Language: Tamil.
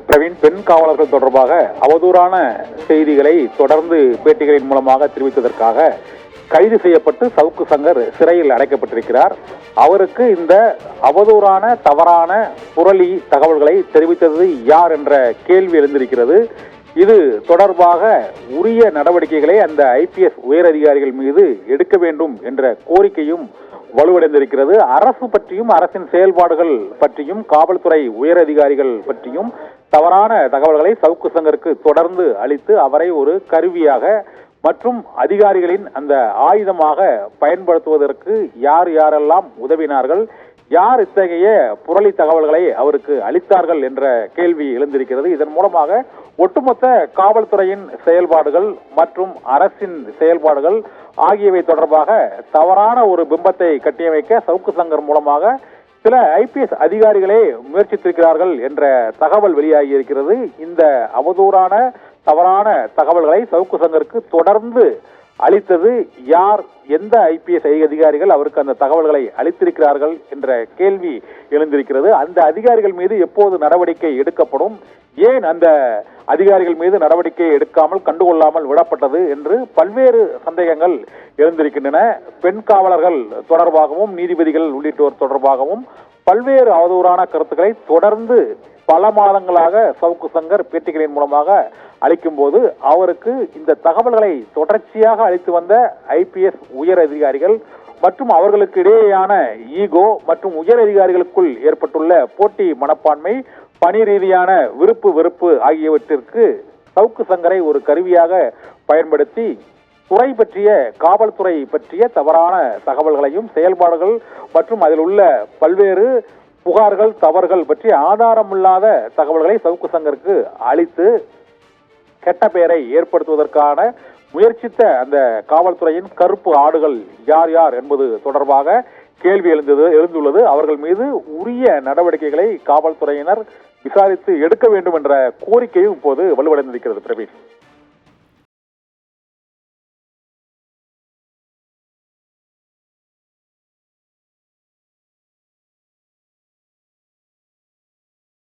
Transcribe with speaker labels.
Speaker 1: பிரவீன், பெண் காவலர்கள் தொடர்பாக அவதூறான செய்திகளை தொடர்ந்து பேட்டிகளின் மூலமாக தெரிவித்ததற்காக கைது செய்யப்பட்டு சவுக்கு சங்கர் சிறையில் அடைக்கப்பட்டிருக்கிறார். அவருக்கு இந்த அவதூறான தவறான புரளி தகவல்களை தெரிவித்தது யார் என்ற கேள்வி எழுந்திருக்கிறது. இது தொடர்பாக உரிய நடவடிக்கைகளை அந்த ஐபிஎஸ் உயர் அதிகாரிகள் மீது எடுக்க வேண்டும் என்ற கோரிக்கையும் வலுவடைந்திருக்கிறது. அரசு பற்றியும் அரசின் செயல்பாடுகள் பற்றியும் காவல்துறை உயர் அதிகாரிகள் பற்றியும் தவறான தகவல்களை சவுக்கு சங்கருக்கு தொடர்ந்து அளித்து அவரை ஒரு கருவியாக மற்றும் அதிகாரிகளின் அந்த ஆயுதமாக பயன்படுத்துவதற்கு யார் யாரெல்லாம் உதவினார்கள், யார் இத்தகைய புரளி தகவல்களை அவருக்கு அளித்தார்கள் என்ற கேள்வி எழுந்திருக்கிறது. இதன் மூலமாக ஒட்டுமொத்த காவல்துறையின் செயல்பாடுகள் மற்றும் அரசின் செயல்பாடுகள் ஆகியவை தொடர்பாக தவறான ஒரு பிம்பத்தை கட்டியமைக்க சவுக்கு சங்கர் மூலமாக சில ஐபிஎஸ் அதிகாரிகளே முயற்சித்திருக்கிறார்கள் என்ற தகவல் வெளியாகி இருக்கிறது. இந்த அவதூறான தவறான தகவல்களை சவுக்கு சங்கருக்கு தொடர்ந்து அளித்தது யார், எந்த ஐபிஎஸ் அதிகாரிகள் அவருக்கு அந்த தகவல்களை அளித்திருக்கிறார்கள் என்ற கேள்வி எழுந்திருக்கிறது. அந்த அதிகாரிகள் மீது எப்போது நடவடிக்கை எடுக்கப்படும், ஏன் அந்த அதிகாரிகள் மீது நடவடிக்கை எடுக்காமல் கண்டுகொள்ளாமல் விடப்பட்டது என்று பல்வேறு சந்தேகங்கள் எழுந்திருக்கின்றன. பெண் காவலர்கள் தொடர்பாகவும் நீதிபதிகள் உள்ளிட்டோர் தொடர்பாகவும் பல்வேறு அவதூறான கருத்துக்களை தொடர்ந்து பல மாதங்களாக சவுக்கு சங்கர் பேட்டிகளின் மூலமாக அளிக்கும் போது அவருக்கு இந்த தகவல்களை தொடர்ச்சியாக அளித்து வந்த ஐபிஎஸ் உயர் அதிகாரிகள் மற்றும் அவர்களுக்கு இடையேயான ஈகோ மற்றும் உயர் அதிகாரிகளுக்குள் ஏற்பட்டுள்ள போட்டி மனப்பான்மை, பணி ரீதியான விருப்பு வெறுப்பு ஆகியவற்றிற்கு சவுக்கு சங்கரை ஒரு கருவியாக பயன்படுத்தி துறை பற்றிய காவல்துறை பற்றிய தவறான தகவல்களையும் செயல்பாடுகள் மற்றும் அதில் உள்ள பல்வேறு புகார்கள் தவறுகள் பற்றி ஆதாரமில்லாத தகவல்களை சவுக்கு சங்கருக்கு அளித்து கெட்ட பெயரை ஏற்படுத்துவதற்கான முயற்சித்த அந்த காவல்துறையின் கருப்பு ஆடுகள் யார் யார் என்பது தொடர்பாக கேள்வி எழுந்துள்ளது. அவர்கள் மீது உரிய நடவடிக்கைகளை காவல்துறையினர் விசாரித்து எடுக்க வேண்டும் என்ற கோரிக்கையும் இப்போது வலுவடைந்திருக்கிறது. பிரவீன்.